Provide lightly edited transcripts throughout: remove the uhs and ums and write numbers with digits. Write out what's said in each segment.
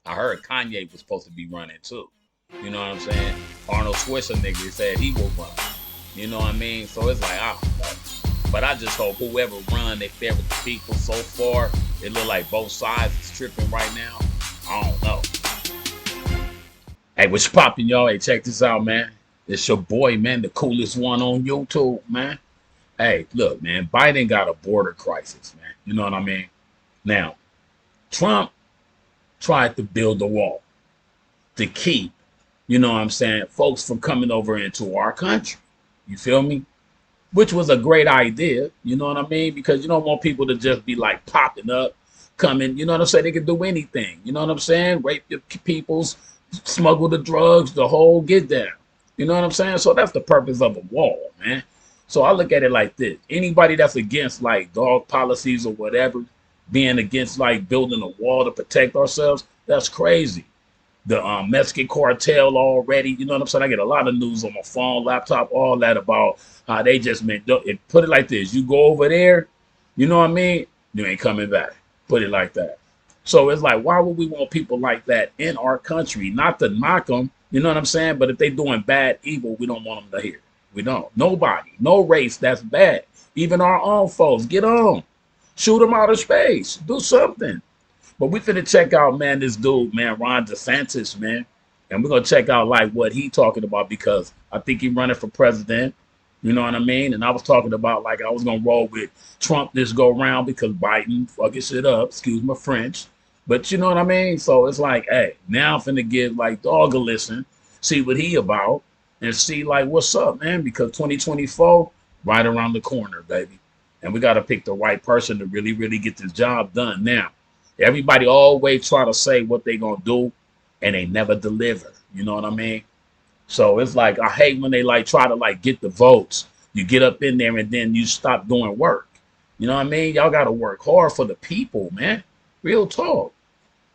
I heard Kanye was supposed to be running too. You know what I'm saying? Arnold Schwarzenegger said he will run. You know what I mean? So it's like, I don't know. But I just hope whoever run, they fair with the people. So far, it look like both sides is tripping right now. I don't know. Hey, what's poppin', y'all? Hey, check this out, man. It's your boy, man, the coolest one on YouTube, man. Hey, look, man, Biden got a border crisis, man. You know what I mean? Now, Trump tried to build a wall to keep, you know what I'm saying, folks from coming over into our country. You feel me? Which was a great idea, you know what I mean? Because you don't want people to just be like popping up, coming, you know what I'm saying? They can do anything, you know what I'm saying? Rape your peoples, smuggle the drugs, the whole get down. You know what I'm saying? So that's the purpose of a wall, man. So I look at it like this. Anybody that's against like dog policies or whatever, being against like building a wall to protect ourselves, that's crazy. The Mexican cartel already, you know what I'm saying? I get a lot of news on my phone, laptop, all that about how they just put it like this. You go over there, you know what I mean? You ain't coming back. Put it like that. So it's like, why would we want people like that in our country? Not to knock them, you know what I'm saying? But if they doing bad, evil, we don't want them to hear. We don't. Nobody, no race that's bad. Even our own folks, get on. Shoot them out of space. Do something. But we finna check out, man, this dude, man, Ron Desantis, man. And we're gonna check out like what he talking about because I think he running for president. You know what I mean? And I was talking about like I was gonna roll with Trump this go round because Biden fucking shit up, excuse my French. But you know what I mean? So it's like, hey, now I'm finna give like dog a listen, see what he about, and see like what's up, man, because 2024 right around the corner, baby. And we gotta pick the right person to really, really get this job done now. Everybody always try to say what they gonna do, and they never deliver. You know what I mean? So it's like I hate when they like try to like get the votes. You get up in there and then you stop doing work. You know what I mean? Y'all gotta work hard for the people, man. Real talk.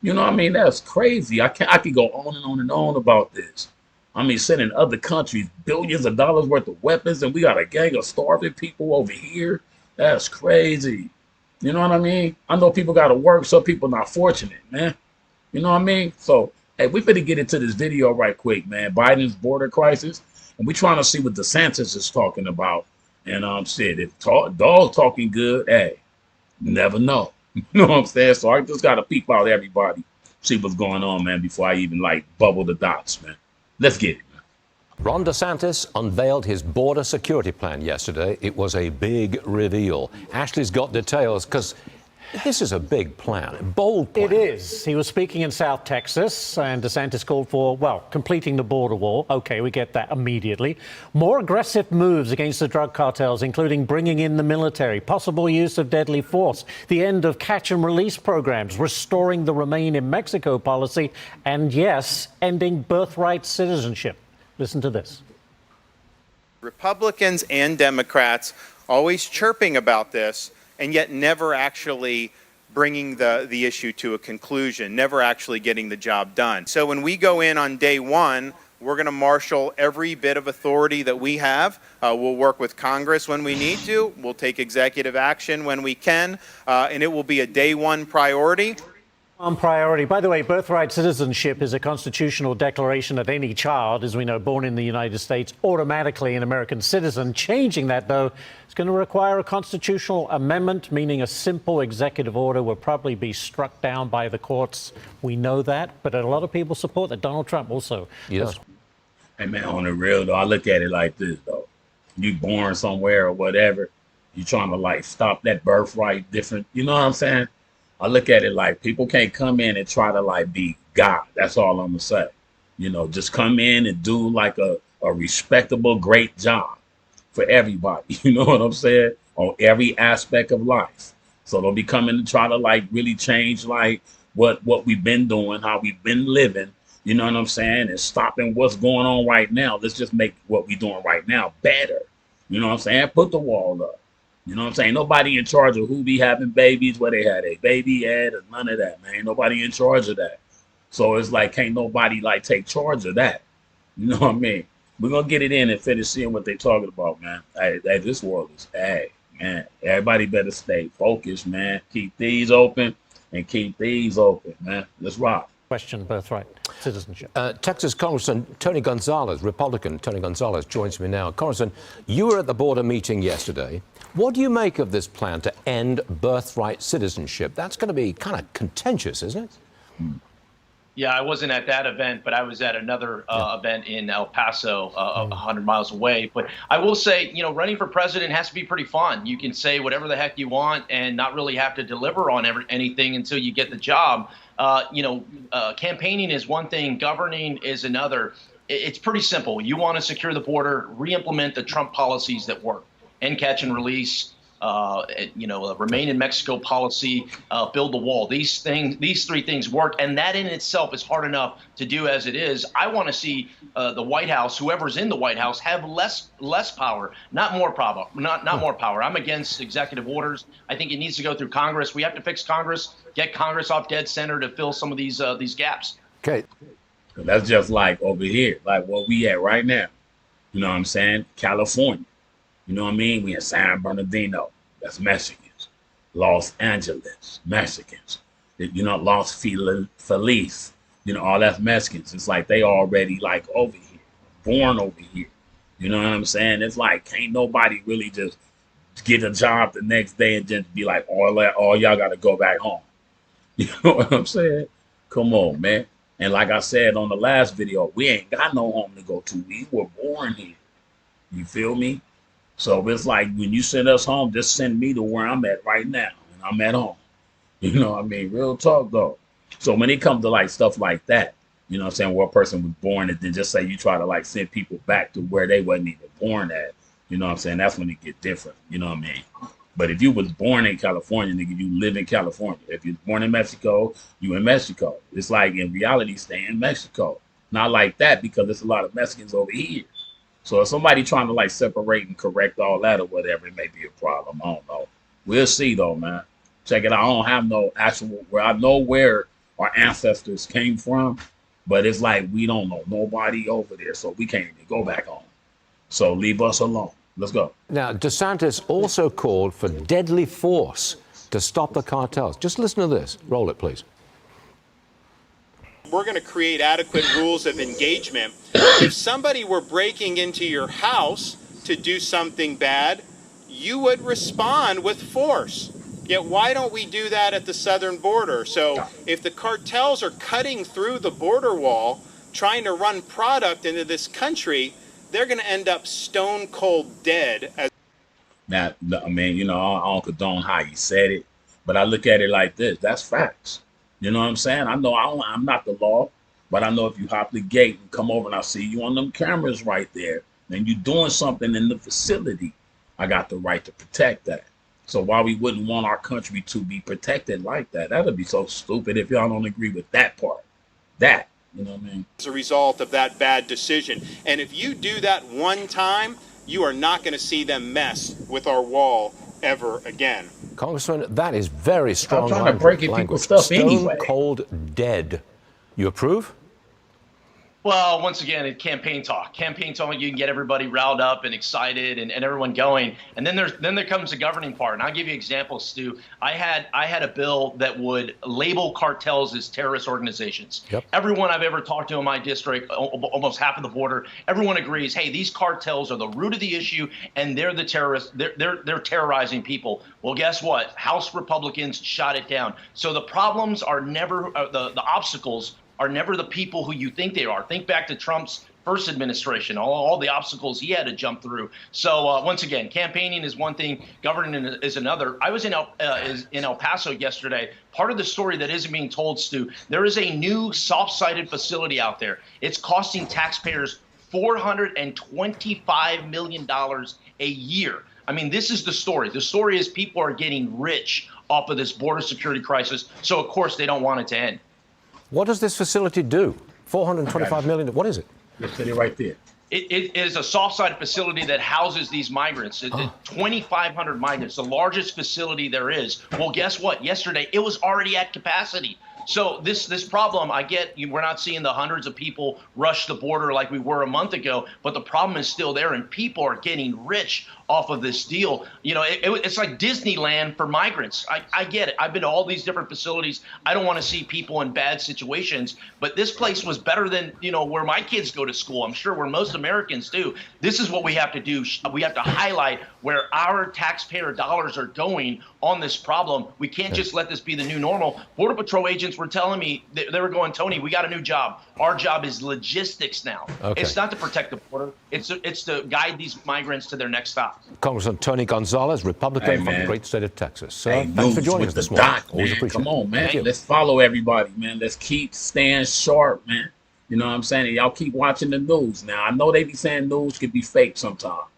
You know what I mean? That's crazy. I could go on and on and on about this. I mean, sending other countries billions of dollars worth of weapons, and we got a gang of starving people over here. That's crazy. You know what I mean? I know people got to work, so people not fortunate, man. You know what I mean? So, hey, we better get into this video right quick, man. Biden's border crisis, and we trying to see what DeSantis is talking about. And shit, if dog talking good, hey, never know. You know what I'm saying? So I just got to peep out everybody, see what's going on, man, before I even like bubble the dots, man. Let's get it. Ron Desantis unveiled his border security plan yesterday. It was a big reveal. Ashley's got details because this is a big plan, a bold plan. It is. He was speaking in South Texas, and DeSantis called for, well, completing the border wall. Okay, we get that immediately. More aggressive moves against the drug cartels, including bringing in the military, possible use of deadly force, the end of catch and release programs, restoring the Remain in Mexico policy, and yes, ending birthright citizenship. Listen to this. Republicans and Democrats always chirping about this, and yet never actually bringing the issue to a conclusion, never actually getting the job done. So when we go in on day one, we're going to marshal every bit of authority that we have. We'll work with Congress when we need to. We'll take executive action when we can, and it will be a day one priority. On priority. By the way, birthright citizenship is a constitutional declaration that any child, as we know, born in the United States, automatically an American citizen. Changing that, though, is going to require a constitutional amendment, meaning a simple executive order will probably be struck down by the courts. We know that, but a lot of people support that. Donald Trump also. Yes. Hey, man, on the real, though, I look at it like this, though. You born somewhere or whatever, you trying to, like, stop that birthright different. You know what I'm saying? I look at it like people can't come in and try to like be God. That's all I'm gonna say. You know, just come in and do like a respectable, great job for everybody. You know what I'm saying? On every aspect of life. So don't be coming to try to like really change like what we've been doing, how we've been living. You know what I'm saying? And stopping what's going on right now. Let's just make what we're doing right now better. You know what I'm saying? Put the wall up. You know what I'm saying? Nobody in charge of who be having babies, where they had a baby at, or none of that, man. Nobody in charge of that. So it's like, can't nobody like take charge of that. You know what I mean? We're going to get it in and finish seeing what they talking about, man. Hey, this world is, hey, man, everybody better stay focused, man. Keep these open and keep these open, man. Let's rock. question birthright citizenship. Texas Congressman Tony Gonzalez, Republican Tony Gonzalez, joins me now. Congressman, you were at the border meeting yesterday. What do you make of this plan to end birthright citizenship? That's going to be kind of contentious, isn't it? Yeah, I wasn't at that event, but I was at another event in El Paso, 100 miles away. But I will say, running for president has to be pretty fun. You can say whatever the heck you want and not really have to deliver on anything until you get the job. Campaigning is one thing, governing is another. It's pretty simple. You want to secure the border, re-implement the Trump policies that work, end, catch, and release. Remain in Mexico policy, build the wall. These three things work, and that in itself is hard enough to do as it is. I want to see the White House, whoever's in the White House, have less power, not more power. Not more power. I'm against executive orders. I think it needs to go through Congress. We have to fix Congress, get Congress off dead center to fill some of these gaps. Okay, That's just like over here, like where we at right now. You know what I'm saying? California. You know what I mean? We in San Bernardino. That's Mexicans. Los Angeles, Mexicans. Los Feliz. All that's Mexicans. It's like they already like over here, born over here. You know what I'm saying? It's like can't nobody really just get a job the next day and just be like, all y'all got to go back home. You know what I'm saying? Come on, man. And like I said on the last video, we ain't got no home to go to. We were born here. You feel me? So it's like when you send us home, just send me to where I'm at right now. And I'm at home. You know what I mean? Real talk, though. So when it comes to like stuff like that, you know what I'm saying, where a person was born, and then just say you try to like send people back to where they wasn't even born at, you know what I'm saying? That's when it get different. You know what I mean? But if you was born in California, nigga, you live in California. If you're born in Mexico, you in Mexico. It's like in reality, stay in Mexico. Not like that because there's a lot of Mexicans over here. So if somebody trying to like separate and correct all that or whatever, it may be a problem. I don't know. We'll see though, man. Check it out. I don't have no actual where I know where our ancestors came from, but it's like we don't know nobody over there, so we can't even go back home. So leave us alone. Let's go. Now, DeSantis also called for deadly force to stop the cartels. Just listen to this. Roll it, please. We're going to create adequate rules of engagement. If somebody were breaking into your house to do something bad, you would respond with force. Yet why don't we do that at the southern border? So if the cartels are cutting through the border wall, trying to run product into this country, they're going to end up stone cold dead. Now, I mean, I don't condone how he said it, but I look at it like this. That's facts. You know what I'm saying? I know I'm not the law, but I know if you hop the gate and come over and I see you on them cameras right there, and you doing something in the facility, I got the right to protect that. So why we wouldn't want our country to be protected like that? That'd be so stupid if y'all don't agree with that part. That, you know what I mean? As a result of that bad decision. And if you do that one time, you are not going to see them mess with our wall ever again. Congressman, that is very strong I'm trying to break it people's stuff anyway. Stone cold dead. You approve? Well, once again, it's campaign talk. Campaign talk, you can get everybody riled up and excited and everyone going. And then there comes the governing part. And I'll give you examples, Stu. I had a bill that would label cartels as terrorist organizations. Yep. Everyone I've ever talked to in my district, almost half of the border, everyone agrees, hey, these cartels are the root of the issue and they're the terrorists. They're terrorizing people. Well, guess what? House Republicans shot it down. So the problems are never the obstacles are never the people who you think they are. Think back to Trump's first administration, all the obstacles he had to jump through. So once again, campaigning is one thing, governing is another. I was in El Paso yesterday. Part of the story that isn't being told, Stu, there is a new soft-sided facility out there. It's costing taxpayers $425 million a year. I mean, this is the story. The story is people are getting rich off of this border security crisis. So, of course, they don't want it to end. What does this facility do? $425 million. What is it? Let's sit it right there. It is a soft-sided facility that houses these migrants, 2,500 migrants, the largest facility there is. Well, guess what? Yesterday, it was already at capacity. So this problem, I get we're not seeing the hundreds of people rush the border like we were a month ago, but the problem is still there, and people are getting rich off of this deal. You know, it's like Disneyland for migrants. I get it. I've been to all these different facilities. I don't want to see people in bad situations, but this place was better than, you know, where my kids go to school. I'm sure where most Americans do. This is what we have to do. We have to highlight where our taxpayer dollars are going on this problem. We can't just let this be the new normal. Border Patrol agents were telling me, they were going, Tony, we got a new job. Our job is logistics now. Okay. It's not to protect the border. It's to guide these migrants to their next stop. Congressman Tony Gonzalez, Republican from the great state of Texas. Sir, thanks for joining us this morning. Always appreciate it. Come on, man. Let's follow everybody, man. Let's keep staying sharp, man. You know what I'm saying? And y'all keep watching the news. Now, I know they be saying news can be fake sometimes,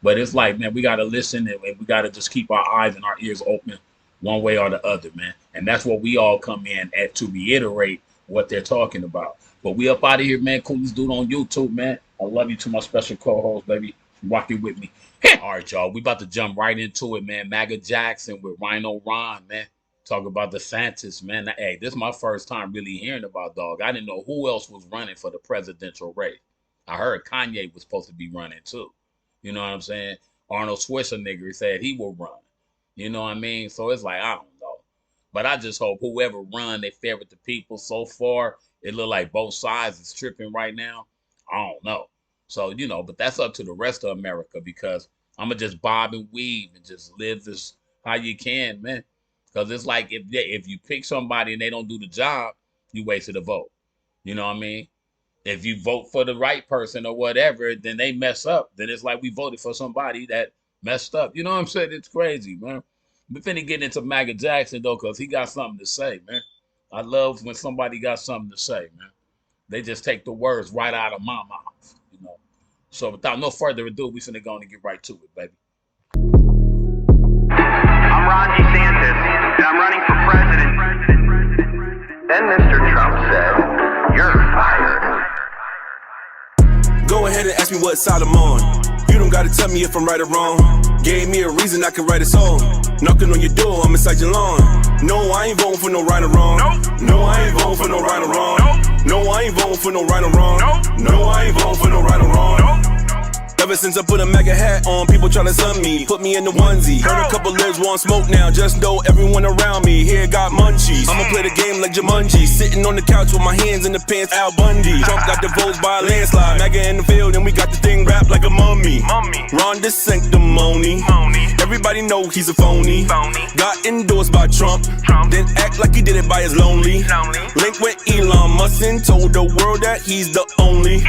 but it's like, man, we got to listen and we got to just keep our eyes and our ears open one way or the other, man. And that's what we all come in at, to reiterate what they're talking about. But we up out of here, man. Coolest dude on YouTube, man. I love you to my special co-host, baby. Rocking with me. All right, y'all. We about to jump right into it, man. Maga Jackson with Rhino, man. Talk about Desantis, man. Hey, this is my first time really hearing about dog. I didn't know who else was running for the presidential race. I heard Kanye was supposed to be running too. You know what I'm saying? Arnold Schwarzenegger said he will run. You know what I mean? So it's like, I don't know. But I just hope whoever run, they fair with the people. So far, it look like both sides is tripping right now. I don't know. So, you know, but that's up to the rest of America, because I'm going to just bob and weave and just live this how you can, man. Because it's like if you pick somebody and they don't do the job, you wasted a vote. You know what I mean? If you vote for the right person or whatever, then they mess up. Then it's like we voted for somebody that messed up. You know what I'm saying? It's crazy, man. We're finna get into Maga Jackson, though, because he got something to say, man. I love when somebody got something to say, man. They just take the words right out of my mouth, you know. So without no further ado, we finna go and get right to it, baby. I'm Ron Desantis, and I'm running for president. Then Mr. Trump said, "You're fired." Go ahead and ask me what side I'm on. You don't gotta tell me if I'm right or wrong. Gave me a reason I can write a song. Knocking on your door, I'm inside your lawn. No, I ain't voting for no right or wrong. No, I ain't voting for no right or wrong. No, I ain't voting for no right or wrong. No, I ain't voting for no right or wrong. Ever since I put a MAGA hat on, people try to sun me, put me in the onesie. Heard a couple lives want smoke now, just know everyone around me here got munchies. I'ma play the game like Jumanji, sitting on the couch with my hands in the pants, Al Bundy. Trump got the votes by a landslide, MAGA in the field, and we got the thing wrapped like a mummy. Ron the sanctimony, everybody know he's a phony. Got endorsed by Trump, then act like he did it by his lonely. Link with Elon Musk and told the world that he's the only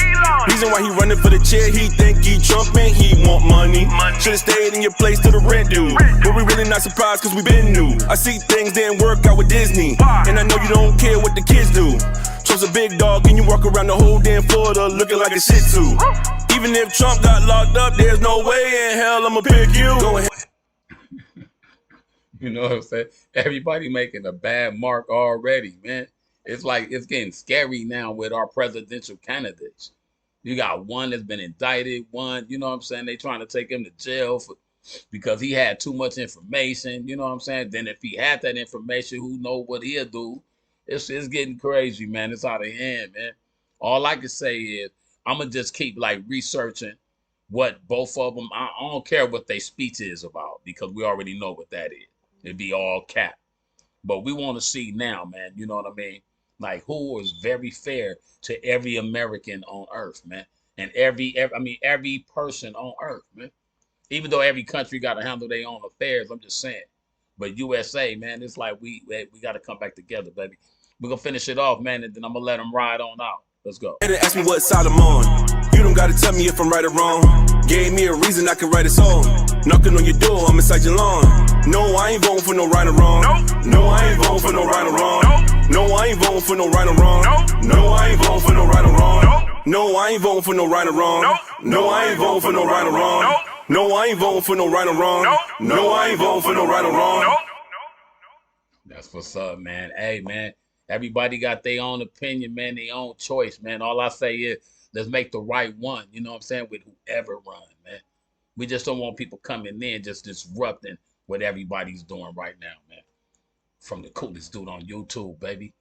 reason why he running for the chair. He think he Trumpin', he want money. Should've stayed in your place till the rent due. But we really not surprised cause we been new. I see things didn't work out with Disney, and I know you don't care what the kids do. Trump's a big dog and you walk around the whole damn Florida looking like a shih tzu. Even if Trump got locked up, there's no way in hell I'ma pick you. Go ahead. You know what I'm saying? Everybody making a bad mark already, man. It's like it's getting scary now with our presidential candidates. You got one that's been indicted, one, you know what I'm saying? They trying to take him to jail because he had too much information, you know what I'm saying? Then if he had that information, who knows what he'll do? It's getting crazy, man. It's out of hand, man. All I can say is I'm going to just keep like researching what both of them, I don't care what their speech is about, because we already know what that is. It'd be all cap. But we want to see now, man, you know what I mean? Like, who is very fair to every American on earth, man, and every person on earth, man. Even though every country got to handle their own affairs, I'm just saying. But USA, man, it's like we got to come back together, baby. We're gonna finish it off, man, and then I'm gonna let them ride on out. Let's go. And ask me what side I'm on. You don't gotta tell me if I'm right or wrong. Gave me a reason I can write a song. Knocking on your door, I'm inside your lawn. No, I ain't voting for no right or wrong. No, I ain't voting for no right or wrong. No, I ain't voting for no right or wrong. No, I ain't voting for no right or wrong. No, I ain't voting for no right or wrong. No, I ain't voting for no right or wrong. No, I ain't voting for no right or wrong. No, I ain't voting for no right or wrong. That's what's up, man. Hey, man, everybody got their own opinion, man, their own choice, man. All I say is let's make the right one, you know what I'm saying, with whoever run, man. We just don't want people coming in just disrupting what everybody's doing right now, man. From the coolest dude on YouTube, baby.